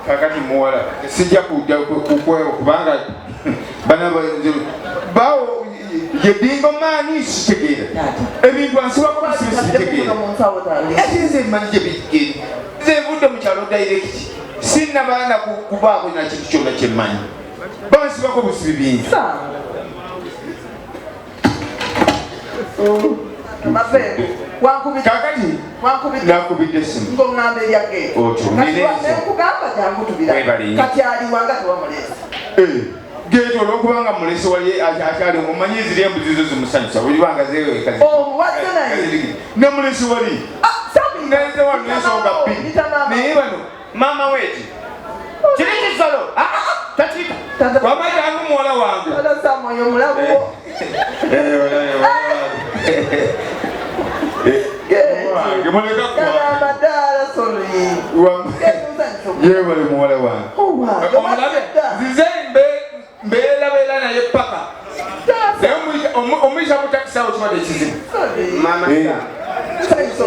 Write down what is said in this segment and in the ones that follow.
kakati muwala sijja kujja kukwewa kubanga bana bawo yedingo mani sitegeera ebintu ansibako bisibitegeera ate nze mmanyi gye bigenda nze nvudde mu kyalo direct sinna baana kubaako na kintu kyonna kyemmanyi bansibako busibi bingi kakati nakubidde esimu geto olwokubanga mulesi wali akyali omumanyi ziri embuzi zo zimusanyusa bulibanga zeewekazi ne mulesi wali ngenze wano nensonga bbiri naye bano maama weeti kiri kisolo tatita wamajangu muwala wange yebale muwala wange zize mbeera naye paka omuyisa mutakisawo kibadde ekizibu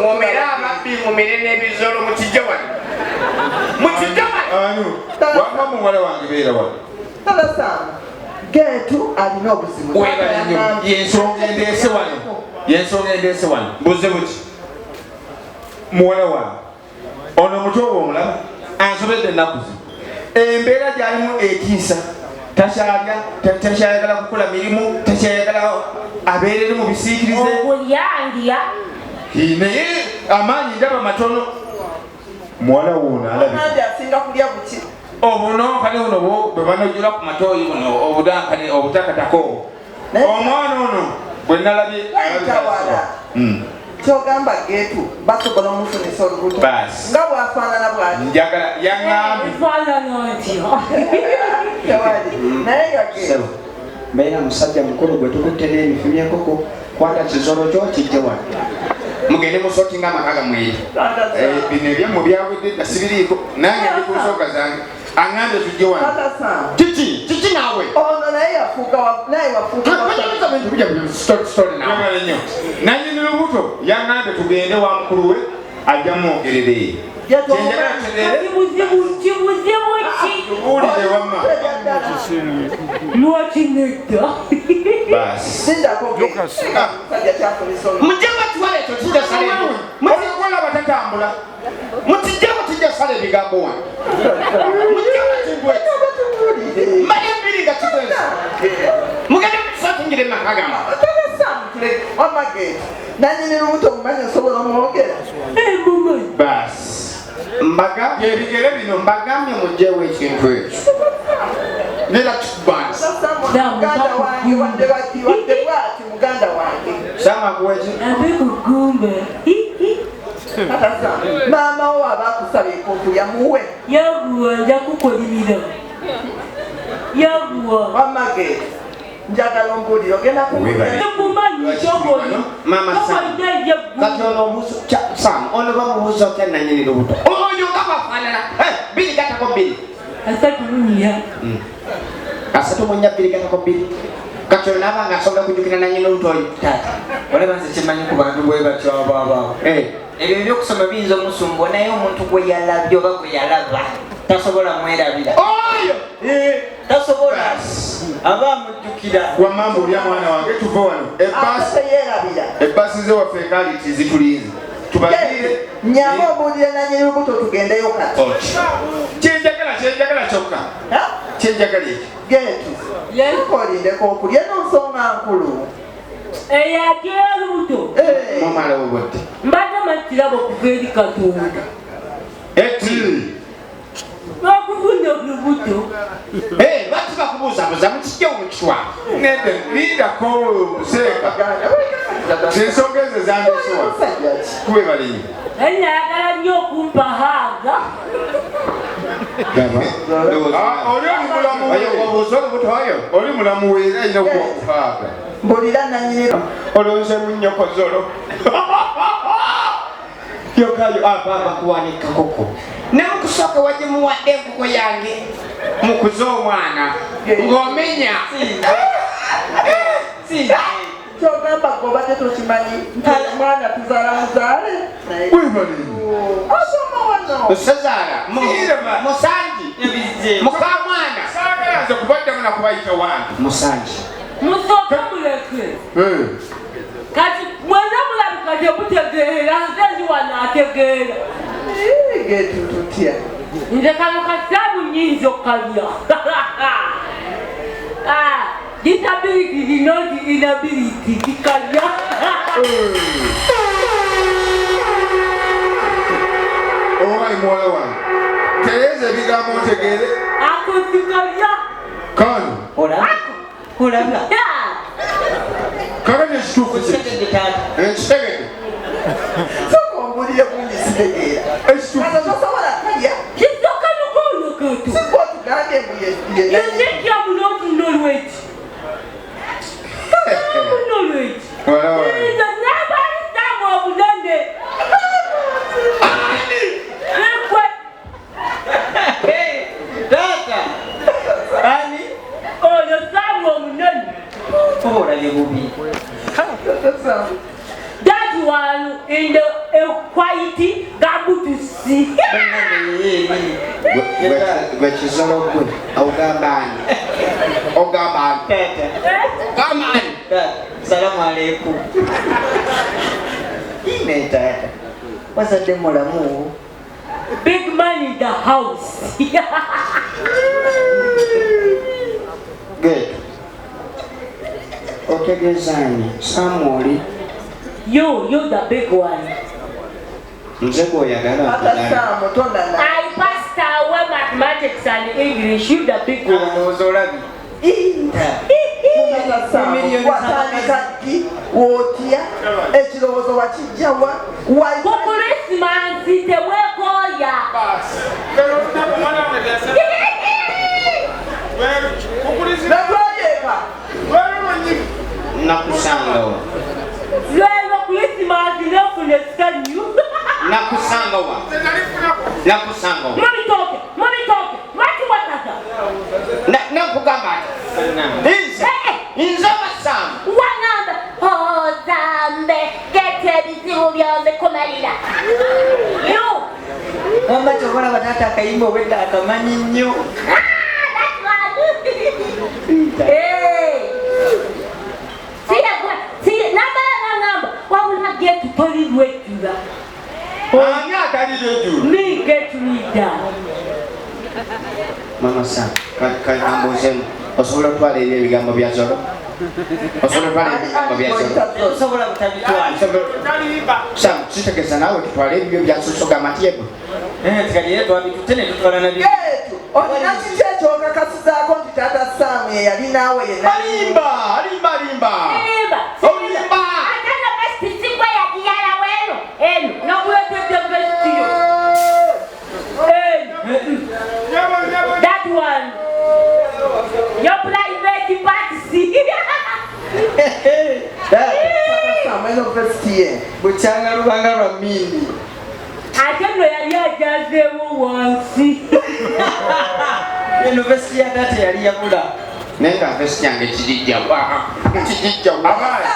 ngomere amabbi ngomere n'ebizolo mukijja wano mukijja wano wama muwala wange beera wano getu alina obuzibu yensonga endeese wano mbuze buti muwala wange ono muto oba omulaba ansobedde ennaku zino embeera gyalimu etiisa takyayagala kukola mirimu takyayagala abeerere mu bisiikirize naye amaanyi ndaba matono muwala woono alabye obuno kale buno bwe banojula ku matooyi buno obutakatako omwana ono bwe nalabye kyogamba getu basobola omufunisa olubuto nga bwafaanana bwati njagala yaŋŋambi naye yagetu mbeera musajja mukulu gwe tukutte n'emifu by'enkoko kwata kizolo kyo kijje wano mugende musootinga amaka gamweri bino ebyammu byawedde dda sibiriiko nange ndi ku nsooka zange aŋŋambye tujje wano kiki naawe ono naye nnyo nanyini lubuto yaŋŋambye tugende wa mukulu we ajja mwogerere tubuulire wamma mujjaba tuwale ekyo kijja saleola batatambula mukijjamu kijja sala ebigambo wano mujjaba tibwe mbaye mbiri nga kigwenza mugende mutusatungire makagama nanyini lubuto omumanyi osobola omwogera basi mbaga ebigere bino mbagambye mugjewo ekintu ekyo nera tubansi muganda wange wadde bwati muganda wange samakuweki maama wo aba akusaba enkofu yamuwe yabuwa nja kukolimira yabuwa wamage njagala ombulire ogenda kati ono obuuzo sam ono bamubuuza otya nanyini lubuto oyo nga bafaanana biri gatako bbiri asatu munya bbiri gatako bbiri kati ono naaba nga asobola kujjukira nanyini lubuto oyo taata olaba nze kimanyi ku bantu bwe batyo abaabaawo ebyo ebyokusoma biyinza omusumbu naye omuntu gwe yalabye oba gwe yalaba tasobola mwerabira oyo tasobola aba amujjukira wamambu olya mwana wange tuva wano ebbaasi ze waffe ekaliti zitulinze tubagire nyama obuulire nanyini lubuto tugendeyo kati kyenjagala kyokka kyenjagala ekyo getu tukolindeko okulya n'ensonga nkulu eyakera lubuto mumala obodde mbadde makirabo okuva eri Katonda eti bakufuna olubuto lwaki bakubuuzabuuza mukijja omukitwa nede lindako seeka zensonga ezo zandesewa kube balinyi enayagala nnyo okumpa haaga oli mulamu weera ayina okukufaaga mbulira nanyini olonze munnyoko zolo yokayo ababa kuwanika koko namukusooka wagimuwadde enkoko yange mukuze omwana ng'omenya kyogamba gobadde tokimanyi nti omwana tuzaala muzaale Sazara, Musanji, Mukamwana, Sagalaza kubadde muna kubayita wange. Musanji. Musooke muleke. Kati mwenna mulabika temutegeera, nze ndi wano ategeera. Getu tutya. Nze kano kasaabu nnyinza okkalya. Disability is not inability, kikalya. Owayi muwala wange. Tereeza ebigambo ntegeere. Akusikalya. Kano. Olabula. Kakati ekituufu kye. Ekitegedde. Soko mbulire kunyisitegeera. Ekituufu. Kata tosobola kalya. Kisoka n'okono kato. Siko tugande mbuye. You think you have not knowledge. Knowledge. Muwala wange. There is a never time of London. Taata. Ani? Oh, the time of London. Olabye bubi. That one in the equality gabutusi. Gwe kisolo gwe awugambani. Ogambani. Gambani. Salamu alaikum. Ine taata. Wazadde mulamu. Big man in the house. Good. Otegezani. Samoli. You the big one. Nzego oyagala. Ata Samu tonana. I passed away mathematics and English. You the big one. Ozolabi. Ata Samu. Watandika ki wotya ekirowoozo wakijjawa. For Christmas, it's a wekoya. Natwayeka. Nakusanga wa. Lwelo Christmas, nefune skanyu. Nakusanga wa. Nakusanga wa. Mommy talk. Wati wakaza. Nakugamba. Inza basamu. Wanamba. Oh, zambe. Gete bizibu byombe kumalira. You. Wamba chokola batata akayimba wenda akamanyi nnyo. That's one. Hey. See, number. Why will I get to Tony Wetula? Ani atalireju. Me get me down. Mama Sam, kambozemu. Osobola okutwala ebigambo bya zolo? Osobola okutwala ebigambo bya zolo? Osobola butabitwala. Sam, kitegeeza naawe tutwala ebibyo bya sosoga matyebo. Tikaliye twabitutte ne tutwala nabyo. Olina kiki ekyokakasizaako nti Taata Samu ye yali naawe yenna. Alimba. Atanga besti sikwa ya diyala weno. Eno, nokuletete besti yo. That one. Your private party. Taata Samu eno vesti ye. Bukyanga lubanga lwa mmindi. Ate no yali ajazeemu wansi. Eno vesti ya taata yali yabula. Naye nga vesti yange kijijjawa. Abaali.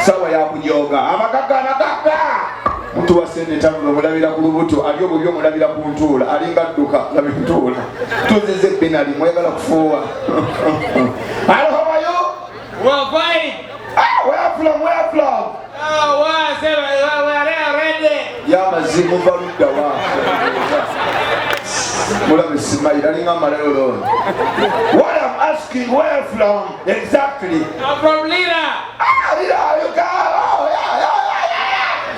Sawa ya kujoga. Amagaga. Mtu wa seneta mulabira ku lubuto, ali obubi omulabira ku ntuula, alinga dduka labi ntuula. Tuzeze binali mwegala kufuuwa. Hello, how are you? Well, fine. Where from? We're ready. Yamazimu valudda wa. Mulabe simayira alinga amalero. What I'm asking, where from exactly? I'm from Lira. Lira, you come.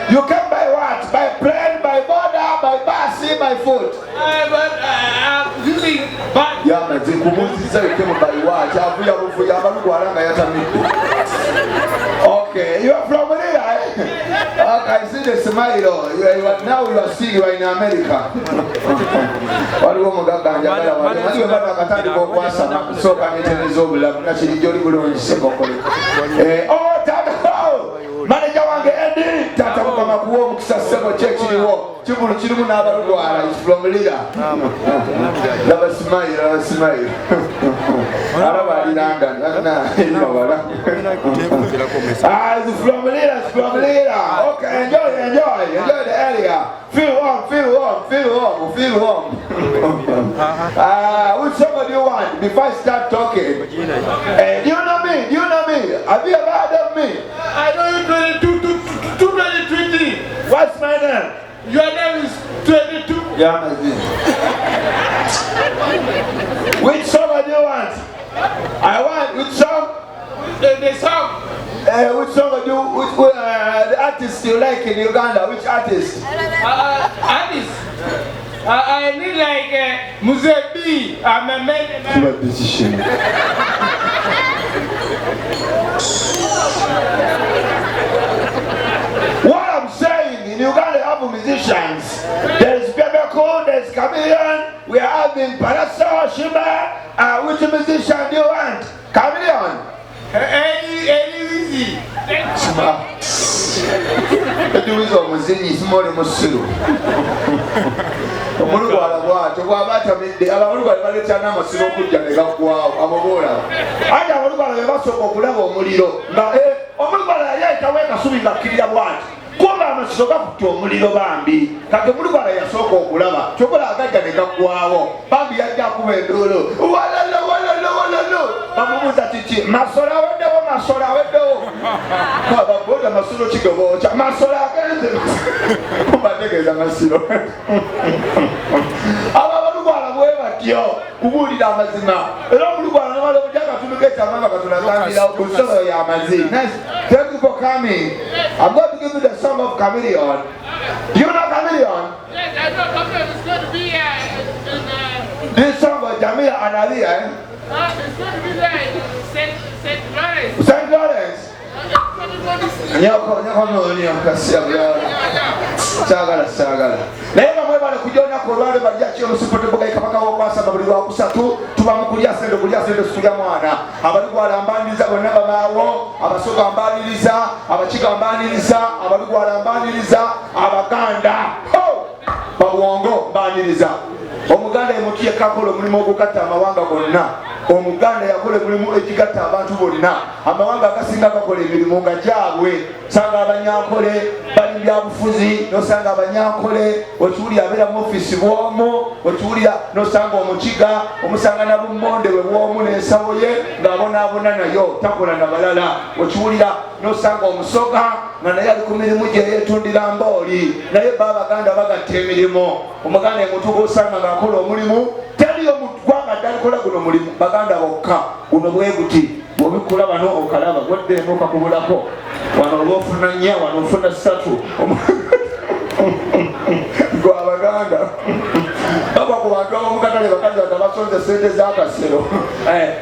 You came by what? By plane, by border, by bus, by foot? But I'm using bus. Yamazimu kumuziza you came by what? Avuya abalugwalanga yatamidde. Okay, you are from Lira, eh? Okay, I see the smile. Now you are still in America. Waliwo mugagga njagala wali. Waliwo baba akatandika okwasama kusooka n'etereeza obulamu nakiri gy'oli bulungi sekokole. Oh, Taata! Manager wange Eddie! Taata mukama kuwa omukisa ssebo kyekiriwo kibulu kirimu n'abalugwala ifulomulira laba smile alaba alirangana wala ifulomulira okay enjoy the area feel warm which song do you want before I start talking? Do you know me? Have you ever heard of me? I know you 2020. What's my name? Your name is 22. Yeah, my name. Which song do you want? I want which song? The song. Which song do you? The artist you like in Uganda? Which artist? Artist. I need like Muzebi. I'm a man. What I'm saying, in Uganda have musicians. There's Bebeko, there's Chameleon. We are having Parasa, Shima. Which musician do you want? Chameleon. Any easy. Omulugwala bw'atyo bw'aba atamidde abalugwala baleeta n'amasiro okujja ne gaggwawo amubuula ate abalugwala be basooka okulaba omuliro nga omulugwala yali ayitawo ekasubi ng'akkirira bw'ati kumba amasiro gakutte omuliro bambi kati omulugwala yasooka okulaba kyokola agajja ne gaggwawo bambi yajja akuba enduulu walalo bamubuuza kiki masolo aweddewo ababoda masiro kigobookya masolo agenze kubategeeza masiro abalugwala bwe batyo kubuulira amazima era omulugwala namala obujja katunduka ekyamanga katunagambira ku nsolo y'amazima. Thank you for coming. I'm going to give you the song of Chameleon. Do you know Chameleon? Yes, I know Chameleon is going to be This song of Jamila and Alya, it's going to be there in St. Lawrence. St. Lawrence. Sagala. Naye nga mwebale kujonako olwale bajjaki olusipotebuga ikabaka wokwasaba buli lwakusatu tuba mukulya sente sikulya mwana abalugwala mbaniriza bonna babaawo abasoga mbaniriza abakiga mbaniriza abalugwala mbaniriza abaganda babuwongo mbaniriza omuganda yemutu yekakola omulimu ogukatta amawanga gonna omuganda yakola emulimu egigatta abantu bonna amawanga agasinga gakola emirimu nga gyabwe osanga abanyankole bali byabufuzi nosanga abanyankole okiwulira abeera mu ofisi bwomu okiwulira nosanga omukiga omusanga nabummonde we bwomu n'ensawo ye ng'abonaabona nayo takola na balala okiwulira nosanga omusoga nga naye ali ku mirimu gye yeetundira mbooli naye baabaganda bagatta emirimu omuganda emutu gosanga ng'akola omulimu taliyo mu ggwanga ddalikola guno mulimu baganda bokka guno bwe guti bw'obikula bano okalaba gwaddeemu okakubulako wano oba ofuna 4 wano ofuna 3 gwe abaganda baba ku bantu ab'omukatale bakazi batabasonze sente z'akasero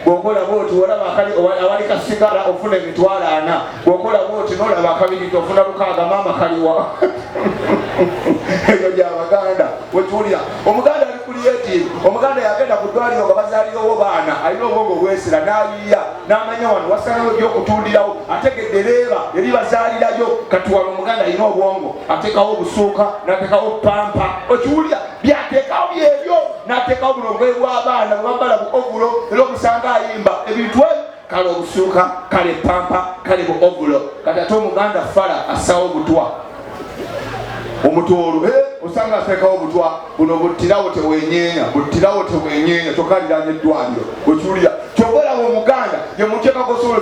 bw'okola bwoti olaba awali kasigala ofuna emitwalo 4 bw'okola bwoti n'olaba akabiri ofuna 6 maama kaliwa ebyo gy'abaganda wekiwulira omuganda ali creative omuganda yagenda ku ddwaliro nga bazaalirawo baana alina obwongo obwesera n'ayiya n'amanya wano wasalawo ebyokutundirawo ategedde leeba eri bazaalirayo kati wano omuganda alina obwongo ateekawo obusuuka n'ateekawo pampa okiwulira byateekawo byebyo n'ateekawo bulongwe bw'abaana bwambala bu ovulo era omusanga ayimba ebintu ebyo kale obusuuka kale pampa kale bu ovulo kati ate omuganda fala assawo obutwa omutoolo osanga ateekawo obutwa buno buttirawo tewenyeenya tokaliranya eddwaliro okiwulira kyobalaba omuganda ye muteekako osobola